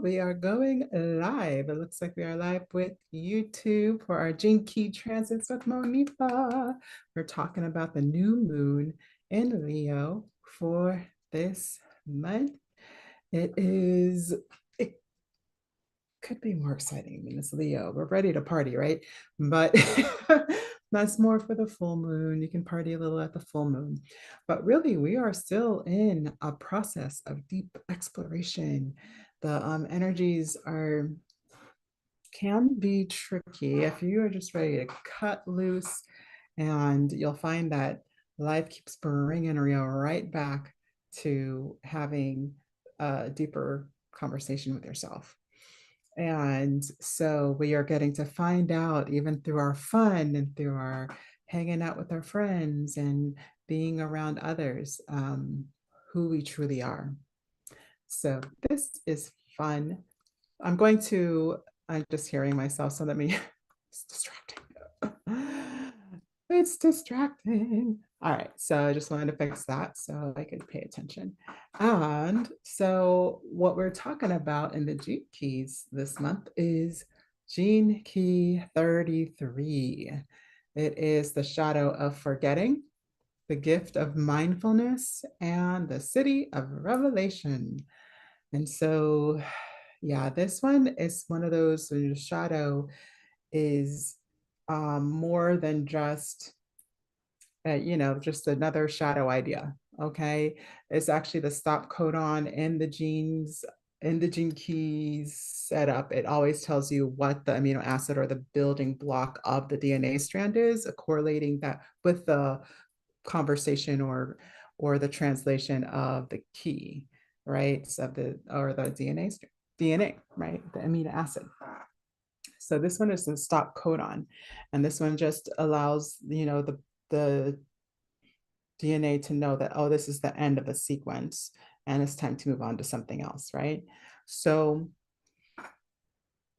we are going live. It looks like we are live with YouTube for our Gene Key Transits with Monifa. We're talking about the new moon in Leo for this month. It could be more exciting. I mean, it's Leo. We're ready to party, right? But that's more for the full moon. You can party a little at the full moon. But really, we are still in a process of deep exploration. The energies are can be tricky if you are just ready to cut loose, and you'll find that life keeps bringing you right back to having a deeper conversation with yourself. And so we are getting to find out, even through our fun and through our hanging out with our friends and being around others, who we truly are. So this is fun. I'm just hearing myself, so let me, it's distracting. It's distracting. All right, so I just wanted to fix that so I could pay attention. And so what we're talking about in the Gene Keys this month is Gene Key 33. It is the shadow of forgetting, the gift of mindfulness, and the city of revelation. And so, yeah, this one is one of those where your shadow is more than just, just another shadow idea. Okay. It's actually the stop codon in the genes, in the gene keys setup. It always tells you what the amino acid or the building block of the DNA strand is, correlating that with the conversation or the translation of the key, right? So the DNA, right? The amino acid. So this one is the stop codon, and this one just allows the DNA to know that, oh, this is the end of a sequence and it's time to move on to something else, right? So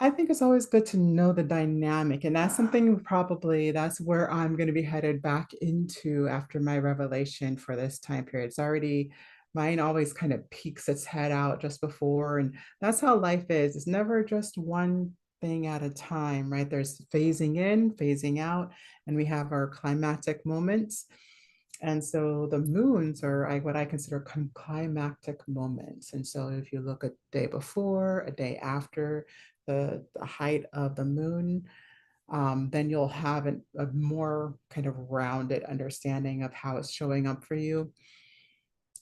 I think it's always good to know the dynamic, and that's something that's where I'm going to be headed back into after my revelation for this time period. It's already, mine always kind of peeks its head out just before, and that's how life is. It's never just one thing at a time, right? There's phasing in, phasing out, and we have our climatic moments. And so the moons are what I consider climactic moments. And so if you look a day before, a day after the height of the moon, then you'll have a more kind of rounded understanding of how it's showing up for you.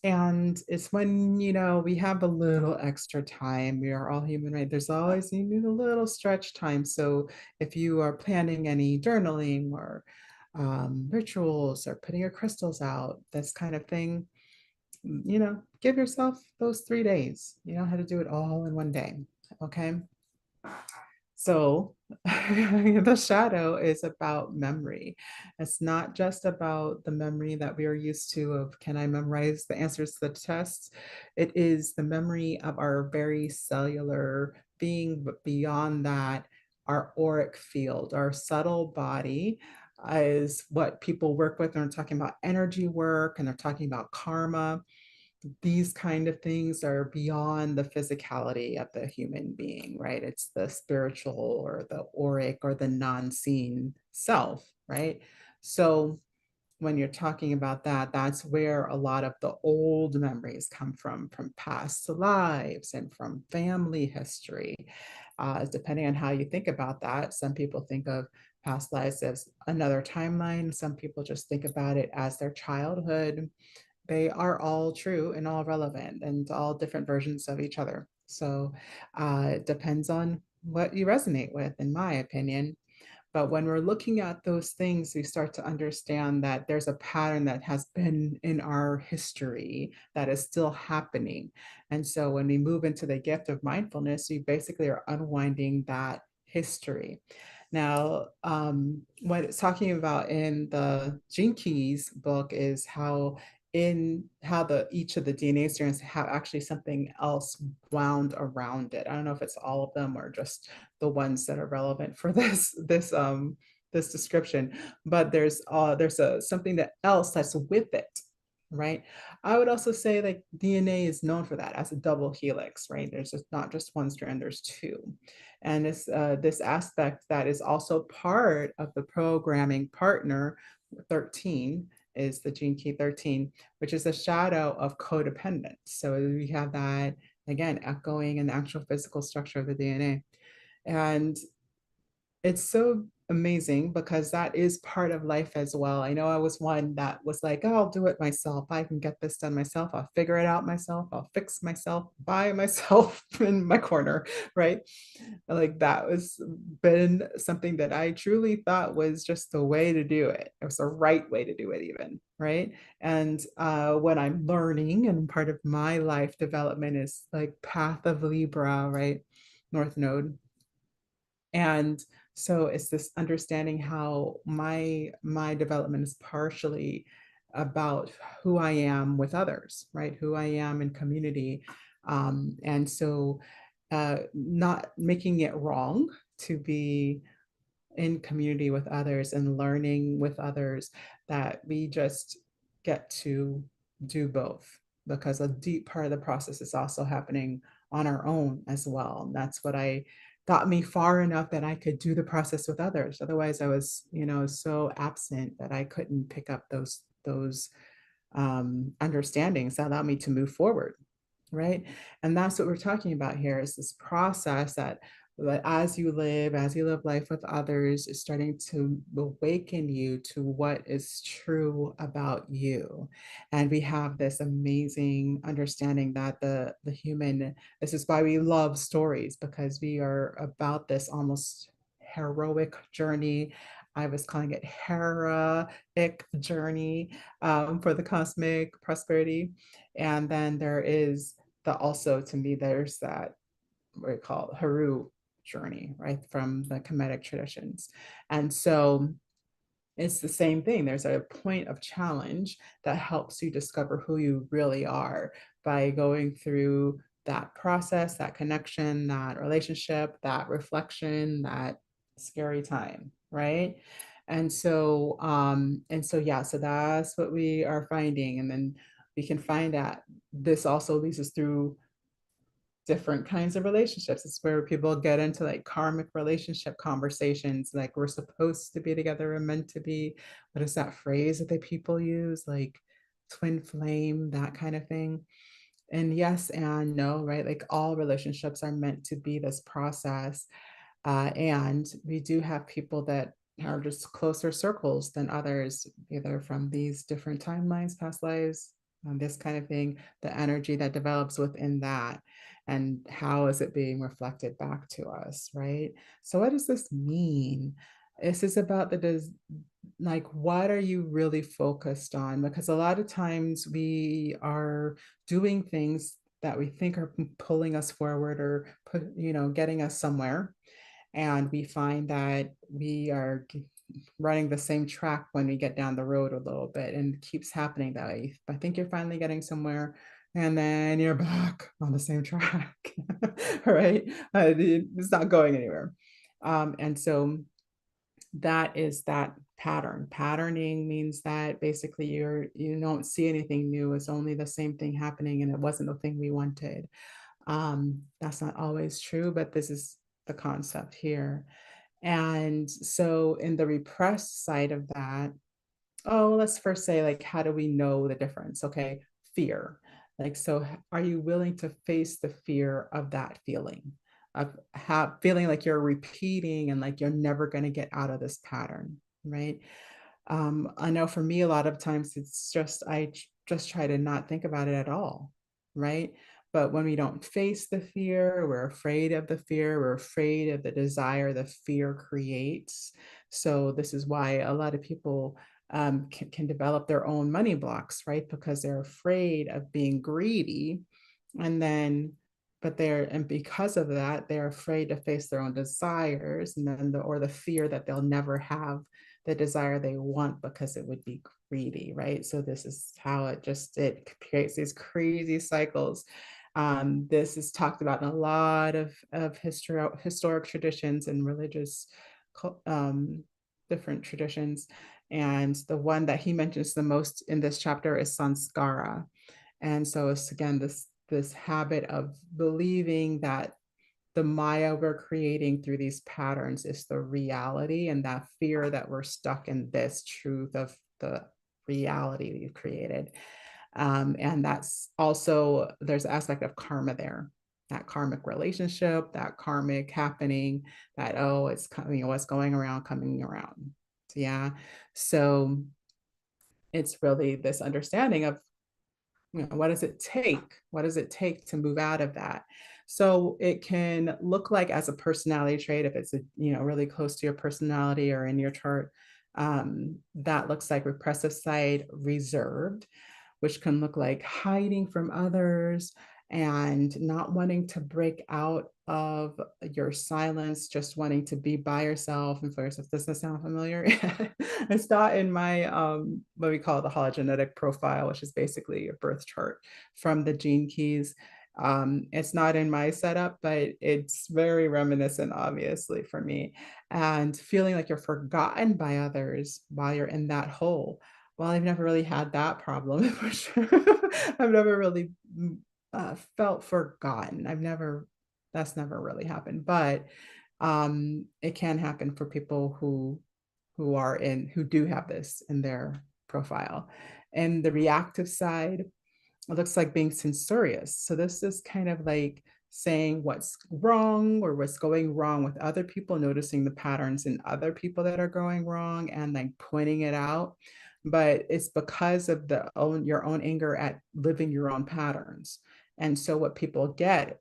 And it's when, we have a little extra time. We are all human, right? There's always, you need a little stretch time. So if you are planning any journaling or rituals or putting your crystals out, this kind of thing, give yourself those 3 days. You don't have to do it all in one day. Okay. So the shadow is about memory. It's not just about the memory that we are used to of, can I memorize the answers to the tests? It is the memory of our very cellular being, but beyond that, our auric field, our subtle body is what people work with. And they're talking about energy work, and they're talking about karma. These kind of things are beyond the physicality of the human being, right? It's the spiritual or the auric or the non-seen self, right? So when you're talking about that, that's where a lot of the old memories come from past lives and from family history. Depending on how you think about that, some people think of past lives as another timeline. Some people just think about it as their childhood. They are all true and all relevant and all different versions of each other. So it depends on what you resonate with, in my opinion. But when we're looking at those things, we start to understand that there's a pattern that has been in our history that is still happening. And so when we move into the gift of mindfulness, we basically are unwinding that history. Now, what it's talking about in the Gene Keys book is how the each of the DNA strands have actually something else wound around it. I don't know if it's all of them or just the ones that are relevant for this description, but there's a something that else that's with it. right? I would also say like DNA is known for that as a double helix, right? There's just not just one strand, there's two. And this aspect that is also part of the programming partner 13 is the gene key 13, which is a shadow of codependence. So we have that again echoing in the actual physical structure of the DNA. And it's so amazing because that is part of life as well. I know I was one that was like, oh, I'll do it myself. I can get this done myself. I'll figure it out myself. I'll fix myself by myself in my corner, right? Like that was been something that I truly thought was just the way to do it. It was the right way to do it, even, right? And when I'm learning, and part of my life development is like Path of Libra, right? North Node, and so it's this understanding how my development is partially about who I am with others, right? Who I am in community. And so not making it wrong to be in community with others and learning with others, that we just get to do both, because a deep part of the process is also happening on our own as well. And that's what I got me far enough that I could do the process with others. Otherwise, I was, so absent that I couldn't pick up those understandings that allow me to move forward, right? And that's what we're talking about here, is this process that as you live life with others, is starting to awaken you to what is true about you. And we have this amazing understanding that the human, this is why we love stories, because we are about this almost heroic journey. I was calling it heroic journey, for the cosmic prosperity. And then there is the also, to me, there's that what we call Haru journey, right, from the Kemetic traditions. And so it's the same thing. There's a point of challenge that helps you discover who you really are by going through that process, that connection, that relationship, that reflection, that scary time, right? And so yeah, so that's what we are finding. And then we can find that this also leads us through different kinds of relationships. It's where people get into like karmic relationship conversations, like we're supposed to be together and meant to be. What is that phrase that the people use? Like twin flame, that kind of thing. And yes and no, right? Like all relationships are meant to be this process. And we do have people that are just closer circles than others, either from these different timelines, past lives, this kind of thing, the energy that develops within that, and how is it being reflected back to us, right? So, what does this mean? This is about like, what are you really focused on? Because a lot of times we are doing things that we think are pulling us forward or getting us somewhere, and we find that we are running the same track when we get down the road a little bit, and it keeps happening that way. I think you're finally getting somewhere, and then you're back on the same track. Right? It's not going anywhere. And so that is that pattern. Patterning means that basically you don't see anything new. It's only the same thing happening, and it wasn't the thing we wanted. That's not always true, but this is the concept here. And so, in the repressed side of that, oh, let's first say, like, how do we know the difference? Okay, fear. Like, so are you willing to face the fear of that feeling, of feeling like you're repeating and like you're never going to get out of this pattern, right? I know for me, a lot of times it's just, just try to not think about it at all, right? But when we don't face the fear, we're afraid of the fear, we're afraid of the desire the fear creates. So, this is why a lot of people can develop their own money blocks, right? Because they're afraid of being greedy. And then, and because of that, they're afraid to face their own desires, and then or the fear that they'll never have the desire they want because it would be greedy, right? So this is how it creates these crazy cycles. This is talked about in a lot of historic traditions and religious um, different traditions. And the one that he mentions the most in this chapter is sanskara. And so it's again this habit of believing that the Maya we're creating through these patterns is the reality, and that fear that we're stuck in this truth of the reality we've created. And that's also, there's an aspect of karma there, that karmic relationship, that karmic happening, that, oh, it's coming, what's going around, coming around. So, yeah. So it's really this understanding of, what does it take? What does it take to move out of that? So it can look like as a personality trait, if it's really close to your personality or in your chart, that looks like repressive side, reserved, which can look like hiding from others and not wanting to break out of your silence, just wanting to be by yourself and for yourself. Does this sound familiar? It's not in my what we call the hologenetic profile, which is basically your birth chart from the gene keys. It's not in my setup, but it's very reminiscent, obviously, for me. And feeling like you're forgotten by others while you're in that hole. Well, I've never really had that problem for sure. I've never really felt forgotten. That's never really happened, but it can happen for people who do have this in their profile. And the reactive side, it looks like being censorious. So this is kind of like saying what's wrong or what's going wrong with other people, noticing the patterns in other people that are going wrong and like pointing it out. But it's because of your own anger at living your own patterns. And so what people get,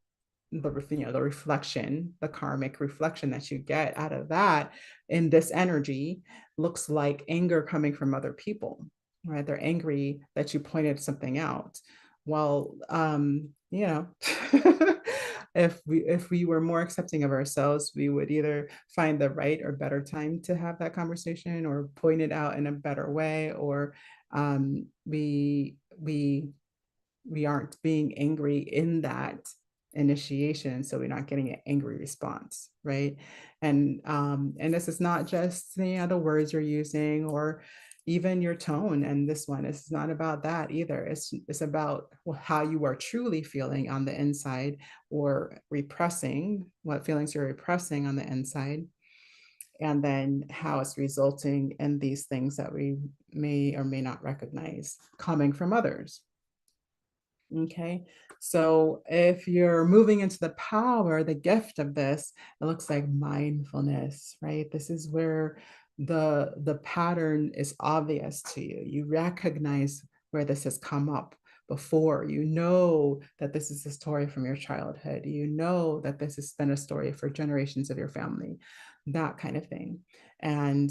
the reflection, the karmic reflection that you get out of that in this energy looks like anger coming from other people, right? They're angry that you pointed something out. Well, if we were more accepting of ourselves, we would either find the right or better time to have that conversation or point it out in a better way, or we aren't being angry in that initiation, so we're not getting an angry response, right? And this is not just the words you're using or even your tone, and this one is not about that either. It's about how you are truly feeling on the inside, or repressing what feelings you're repressing on the inside, and then how it's resulting in these things that we may or may not recognize coming from others. Okay, so if you're moving into the power, the gift of this, it looks like mindfulness, right? This is where the pattern is obvious to you. You recognize where this has come up before. You know that this is a story from your childhood. You know that this has been a story for generations of your family, that kind of thing. And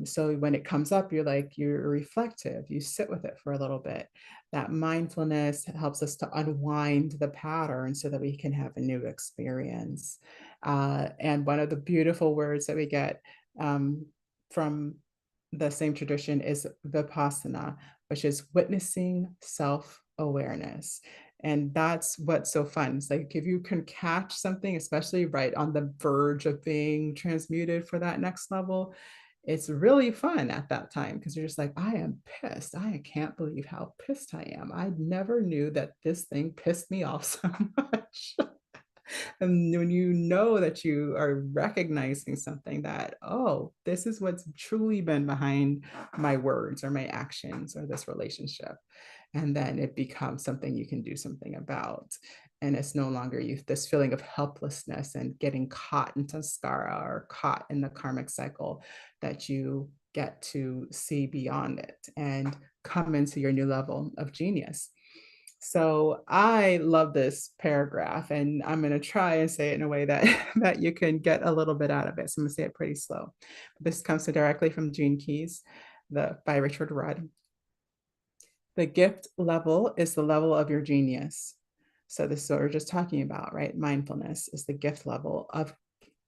so when it comes up, you're reflective. You sit with it for a little bit. That mindfulness helps us to unwind the pattern so that we can have a new experience. And one of the beautiful words that we get from the same tradition is vipassana, which is witnessing self-awareness. And that's what's so fun. It's like if you can catch something, especially right on the verge of being transmuted for that next level, it's really fun at that time because you're just like, I am pissed. I can't believe how pissed I am. I never knew that this thing pissed me off so much. And when you know that you are recognizing something that, oh, this is what's truly been behind my words or my actions or this relationship. And then it becomes something you can do something about. And it's no longer this feeling of helplessness and getting caught in samskara or caught in the karmic cycle, that you get to see beyond it and come into your new level of genius. So I love this paragraph, and I'm going to try and say it in a way that that you can get a little bit out of it. So I'm going to say it pretty slow. This comes directly from Gene Keys, by Richard Rudd. The gift level is the level of your genius. So this is what we're just talking about, right? Mindfulness is the gift level of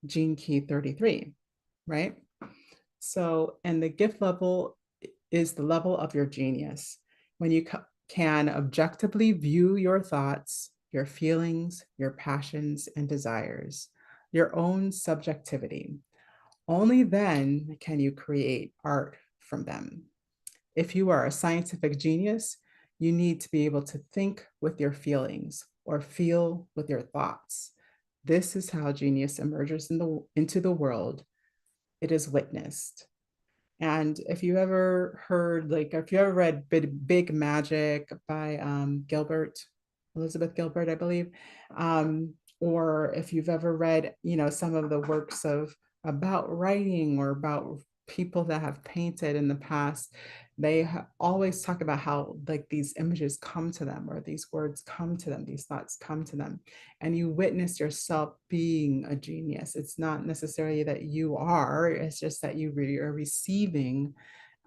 Gene Key 33, right? So, and the gift level is the level of your genius. When you can objectively view your thoughts, your feelings, your passions and desires, your own subjectivity. Only then can you create art from them. If you are a scientific genius, you need to be able to think with your feelings or feel with your thoughts. This is how genius emerges into the world. It is witnessed. And if you ever heard, like, if you ever read Big Magic by Elizabeth Gilbert, I believe, or if you've ever read, some of the works of about writing or about people that have painted in the past, they always talk about how like these images come to them or these words come to them, these thoughts come to them, and you witness yourself being a genius. It's not necessarily that you are, it's just that you are receiving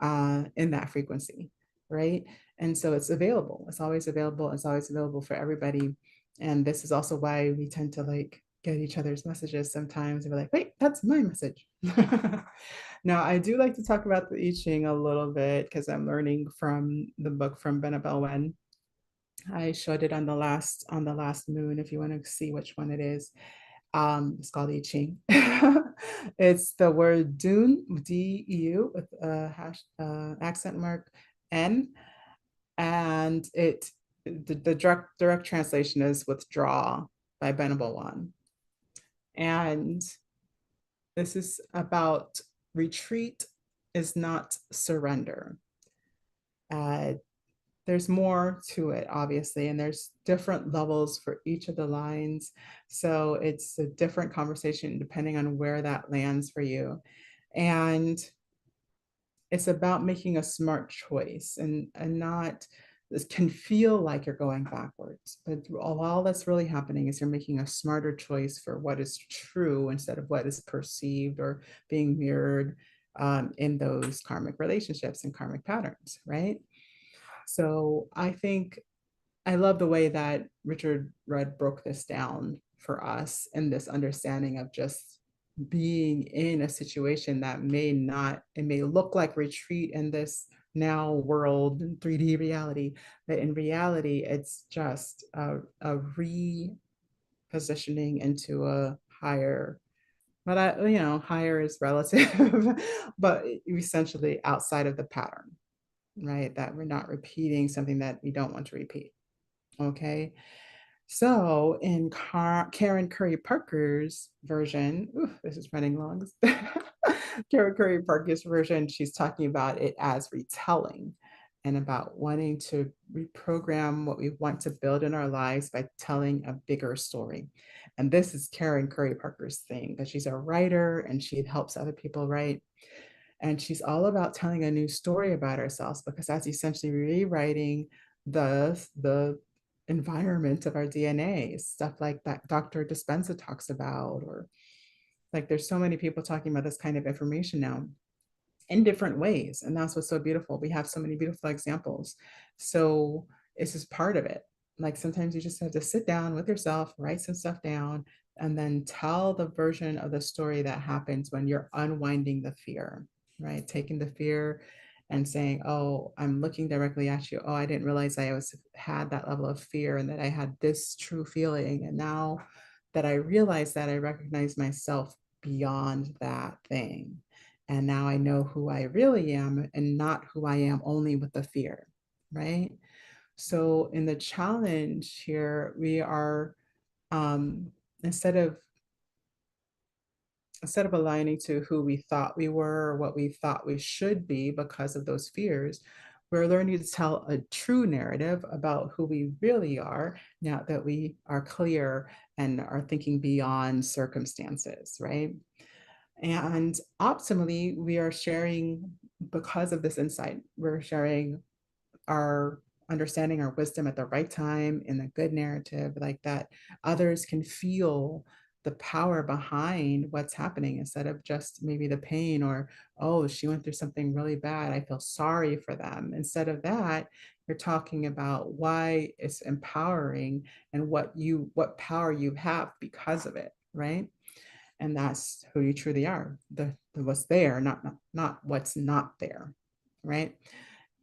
in that frequency, right? And so it's available. It's always available. It's always available for everybody. And this is also why we tend to like get each other's messages sometimes and be like, wait, that's my message. Now, I do like to talk about the I Ching a little bit because I'm learning from the book from Benabel Wen. I showed it on the last moon if you want to see which one it is. It's called I Ching. It's the word Dune, D-U with a accent mark N, and the direct translation is withdraw by Benabel Wen. And this is about retreat is not surrender. Uh, there's more to it, obviously, and there's different levels for each of the lines. So it's a different conversation depending on where that lands for you. And it's about making a smart choice and not, this can feel like you're going backwards, but all that's really happening is you're making a smarter choice for what is true instead of what is perceived or being mirrored in those karmic relationships and karmic patterns, right? So I think I love the way that Richard Rudd broke this down for us and this understanding of just being in a situation that it may look like retreat in this now world, 3D reality, but in reality, it's just a repositioning into a higher, but higher is relative, but essentially outside of the pattern, right? That we're not repeating something that we don't want to repeat. Okay. So in Karen Curry Parker's version, ooh, this is running long. Karen Curry Parker's version, she's talking about it as retelling and about wanting to reprogram what we want to build in our lives by telling a bigger story. And this is Karen Curry Parker's thing, because she's a writer and she helps other people write. And she's all about telling a new story about ourselves because that's essentially rewriting the environment of our DNA, stuff like that Dr. Dispenza talks about, or like there's so many people talking about this kind of information now in different ways. And that's what's so beautiful. We have so many beautiful examples. So it's just part of it. Like sometimes you just have to sit down with yourself, write some stuff down, and then tell the version of the story that happens when you're unwinding the fear, right? Taking the fear and saying, oh, I'm looking directly at you. Oh, I didn't realize had that level of fear and that I had this true feeling. And now that I realize that, I recognize myself beyond that thing. And now I know who I really am and not who I am only with the fear, right? So in the challenge here, we are um, instead of aligning to who we thought we were or what we thought we should be because of those fears, we're learning to tell a true narrative about who we really are now that we are clear and are thinking beyond circumstances, right? And optimally, we are sharing, because of this insight, we're sharing our understanding, our wisdom at the right time in a good narrative, like that others can feel the power behind what's happening instead of just maybe the pain or, oh, she went through something really bad, I feel sorry for them. Instead of that, you're talking about why it's empowering and what power you have because of it, right? And that's who you truly are, the what's there, not what's not there, right?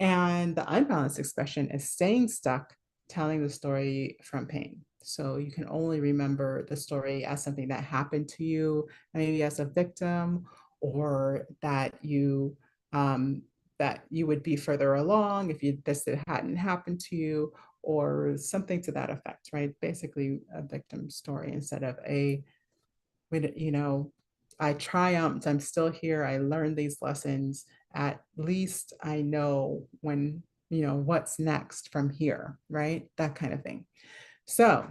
And the unbalanced expression is staying stuck telling the story from pain. So you can only remember the story as something that happened to you, maybe as a victim, or that you that you would be further along if this hadn't happened to you, or something to that effect, right? Basically a victim story instead of a, you know, I triumphed, I'm still here, I learned these lessons. At least I know when, what's next from here, right? That kind of thing. So,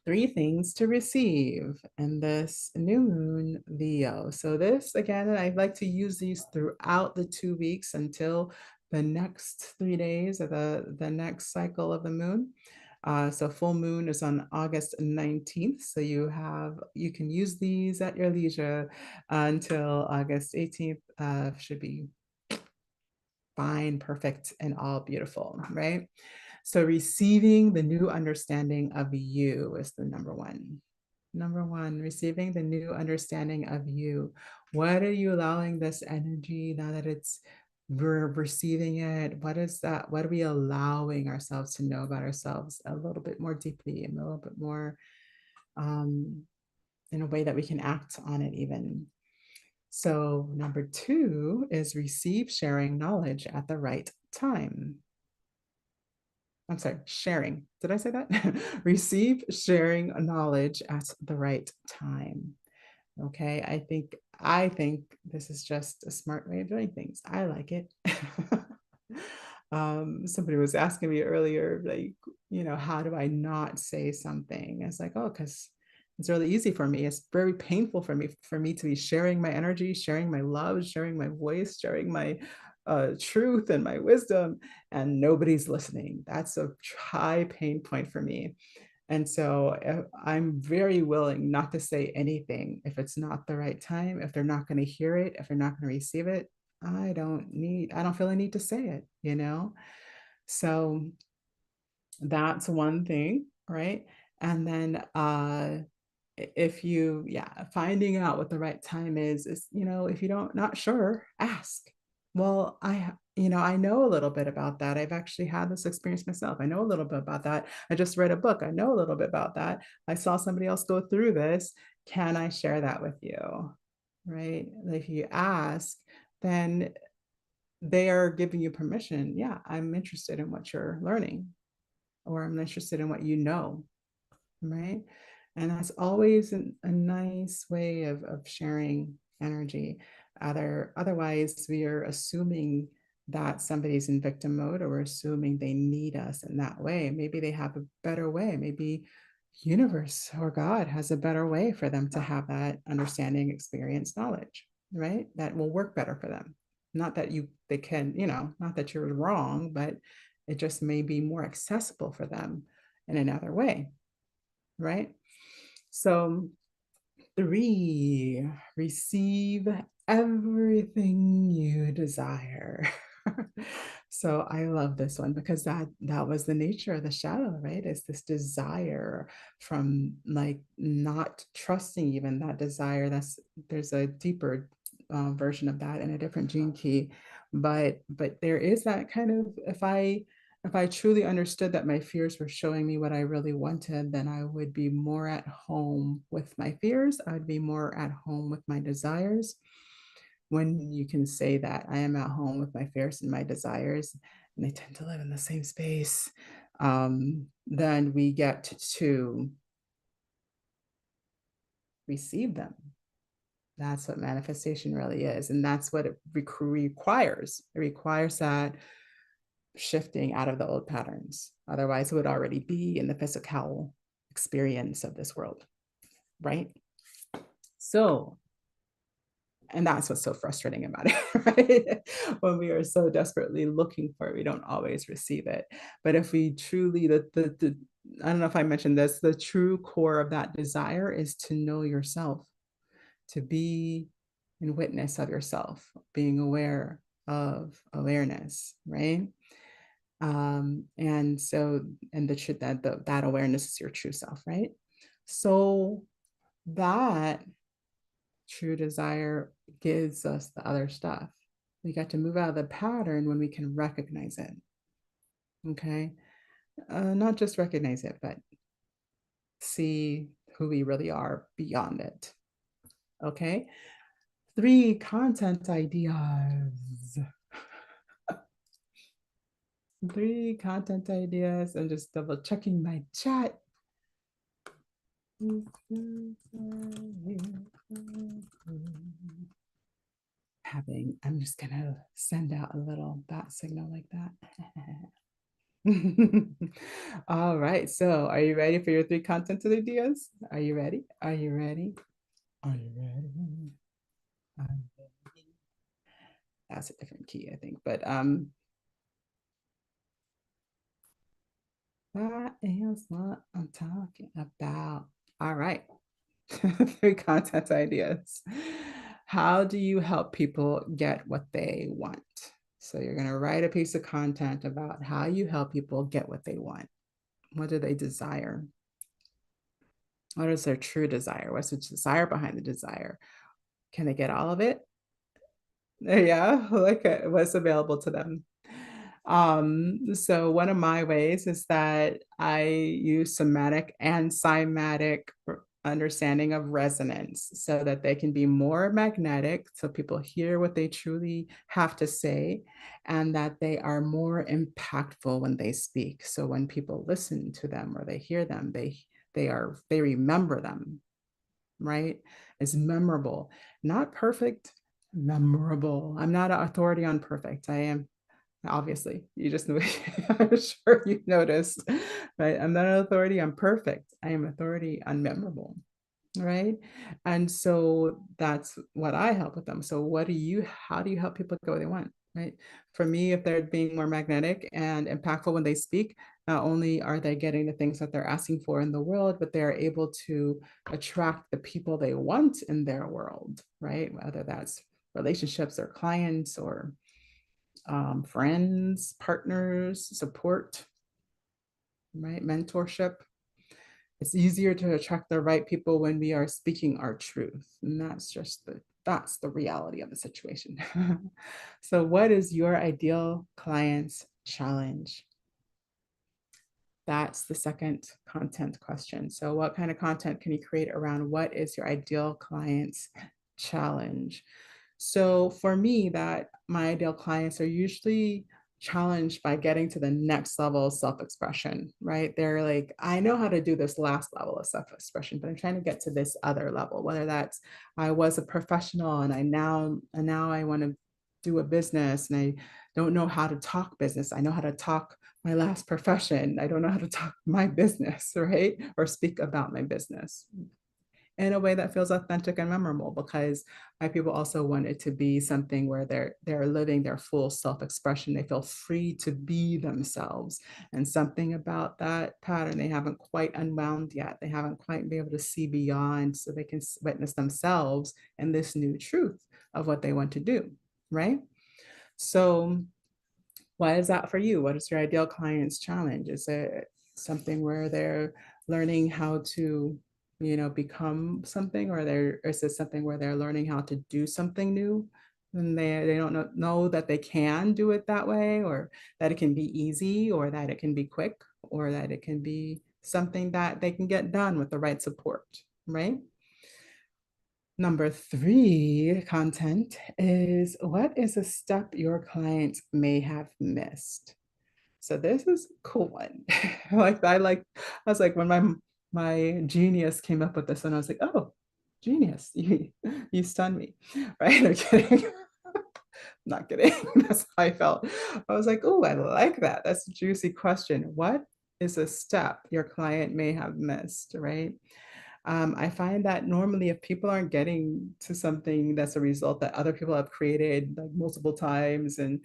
three things to receive in this new moon Leo. So this, again, I like to use these throughout the 2 weeks until the next 3 days of the next cycle of the moon. So full moon is on August 19th. So you can use these at your leisure until August 18th. Should be fine, perfect, and all beautiful, right? So receiving the new understanding of you is the number one. Number one, receiving the new understanding of you. What are you allowing this energy now that we're receiving it? What is that? What are we allowing ourselves to know about ourselves a little bit more deeply and a little bit more um, in a way that we can act on it even? So number two is receive sharing knowledge at the right time. I'm sorry, sharing. Did I say that? Receive sharing knowledge at the right time. Okay, I think this is just a smart way of doing things. I like it. Somebody was asking me earlier, like, how do I not say something? It's like, oh, because it's really easy for me. It's very painful for me to be sharing my energy, sharing my love, sharing my voice, sharing my truth and my wisdom, and nobody's listening. That's a high pain point for me. And so I'm very willing not to say anything if it's not the right time, if they're not going to hear it, if they're not going to receive it. I don't feel a need to say it. So that's one thing, right? And then if you, yeah, finding out what the right time is, if you don't, not sure, ask. Well, I know a little bit about that. I've actually had this experience myself. I know a little bit about that. I just read a book. I know a little bit about that. I saw somebody else go through this. Can I share that with you? Right? If you ask, then they are giving you permission. Yeah, I'm interested in what you're learning, or I'm interested in what you know, right? And that's always a nice way of sharing energy. Otherwise, we are assuming that somebody's in victim mode, or we're assuming they need us in that way. Maybe they have a better way. Maybe universe or God has a better way for them to have that understanding, experience, knowledge, right? That will work better for them. Not that they can, not that you're wrong, but it just may be more accessible for them in another way, right? So, three, receive everything you desire. So I love this one because that was the nature of the shadow, right? It's this desire from like not trusting even that desire. There's a deeper version of that in a different gene key, but there is that kind of, if I truly understood that my fears were showing me what I really wanted, then I would be more at home with my fears. I'd be more at home with my desires. When you can say that I am at home with my fears and my desires, and they tend to live in the same space, then we get to receive them. That's what manifestation really is. And that's what it requires. It requires that shifting out of the old patterns. Otherwise, it would already be in the physical experience of this world, right? So, and that's what's so frustrating about it, right? When we are so desperately looking for it, we don't always receive it. But if we truly, I don't know if I mentioned this, the true core of that desire is to know yourself, to be in witness of yourself, being aware of awareness, right? And so, and the truth that awareness is your true self, right? So that true desire gives us the other stuff. We got to move out of the pattern when we can recognize it. Okay. Not just recognize it, but see who we really are beyond it. Okay. Three, content ideas. 3 content ideas. I'm just double checking my chat. I'm just gonna send out a little bat signal like that. All right, so are you ready for your 3 content ideas? Are you ready? Are you ready? Are you ready? I'm ready. That's a different key, I think, but that is what I'm talking about. All right. 3 content ideas. How do you help people get what they want? So you're going to write a piece of content about how you help people get what they want. What do they desire? What is their true desire? What's the desire behind the desire? Can they get all of it? Yeah, like what's available to them. So one of my ways is that I use somatic and cymatic understanding of resonance so that they can be more magnetic, so people hear what they truly have to say, and that they are more impactful when they speak. So when people listen to them or they hear them, they remember them, right? It's memorable, not perfect, memorable. I'm not an authority on perfect. I am, obviously. You just know, I'm sure you noticed, right? I'm not an authority on perfect. I am authority on memorable, right? And so that's what I help with them. So how do you help people get what they want, right? For me, if they're being more magnetic and impactful when they speak, not only are they getting the things that they're asking for in the world, but they're able to attract the people they want in their world, right? Whether that's relationships or clients or friends, partners, support, right? Mentorship. It's easier to attract the right people when we are speaking our truth. And that's the reality of the situation. So what is your ideal client's challenge? That's the second content question. So what kind of content can you create around what is your ideal client's challenge? So for me, that my ideal clients are usually challenged by getting to the next level of self-expression, right? They're like, I know how to do this last level of self-expression, but I'm trying to get to this other level, whether that's I was a professional and now I want to do a business and I don't know how to talk business. I know how to talk my last profession. I don't know how to talk my business, right? Or speak about my business in a way that feels authentic and memorable, because my people also want it to be something where they're living their full self-expression. They feel free to be themselves. And something about that pattern they haven't quite unwound yet. They haven't quite been able to see beyond, so they can witness themselves and this new truth of what they want to do, right? So why is that for you? What is your ideal client's challenge? Is it something where they're learning how to, become something, or is it something where they're learning how to do something new? And they don't know that they can do it that way, or that it can be easy, or that it can be quick, or that it can be something that they can get done with the right support, right? Number 3 content is, what is a step your client may have missed? So this is a cool one. I was like, when my genius came up with this, and I was like, oh, genius, you stunned me, right? I'm kidding. Not kidding. That's how I felt. I was like, oh, I like that. That's a juicy question. What is a step your client may have missed, right? I find that normally if people aren't getting to something that's a result that other people have created like multiple times and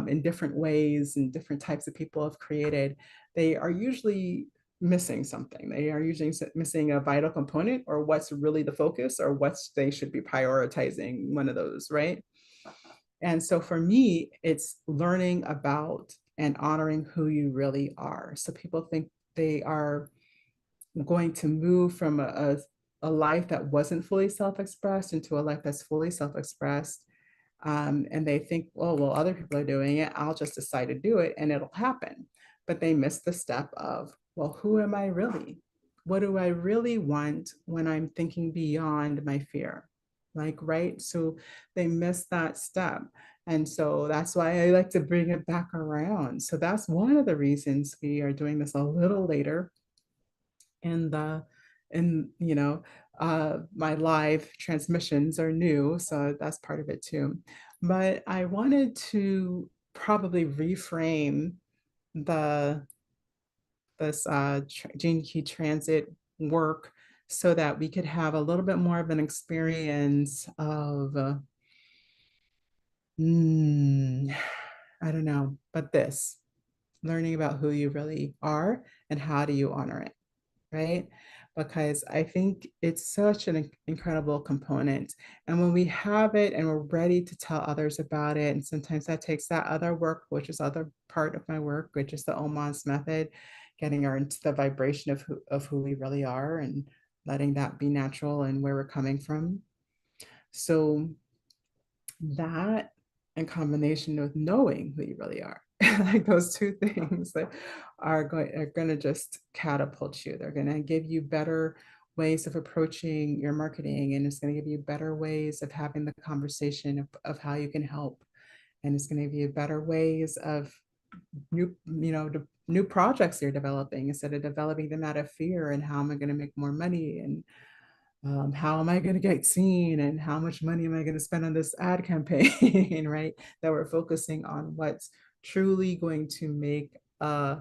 in different ways and different types of people have created, they are usually missing something. They are usually missing a vital component, or what's really the focus, or what they should be prioritizing, one of those, right? And so for me, it's learning about and honoring who you really are. So people think they are going to move from a life that wasn't fully self-expressed into a life that's fully self-expressed. And they think, oh, well, other people are doing it. I'll just decide to do it and it'll happen. But they miss the step of, well, who am I really? What do I really want when I'm thinking beyond my fear? Like, right? So they miss that step. And so that's why I like to bring it back around. So that's one of the reasons we are doing this a little later in the in my live transmissions are new, so that's part of it too. But I wanted to probably reframe the this Gene Key Transit work so that we could have a little bit more of an experience of mm, I don't know, but this learning about who you really are and how do you honor it, right? Because I think it's such an incredible component. And when we have it and we're ready to tell others about it, and sometimes that takes that other work, which is other part of my work, which is the OMAS method, getting her into the vibration of who we really are and letting that be natural and where we're coming from. So that in combination with knowing who you really are, like those two things that are going to just catapult you. They're going to give you better ways of approaching your marketing, and it's going to give you better ways of having the conversation of how you can help, and it's going to give you better ways of new projects you're developing instead of developing them out of fear and how am I going to make more money, and how am I going to get seen, and how much money am I going to spend on this ad campaign, right? That we're focusing on what's truly going to make a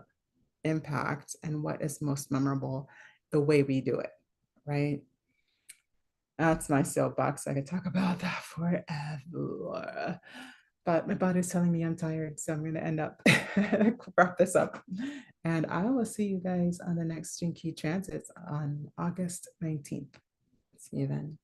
impact and what is most memorable, the way we do it, right? That's my soapbox. I could talk about that forever. But my body's telling me I'm tired, so I'm going to end up wrap this up. And I will see you guys on the next Gene Key Transits on August 19th. See you then.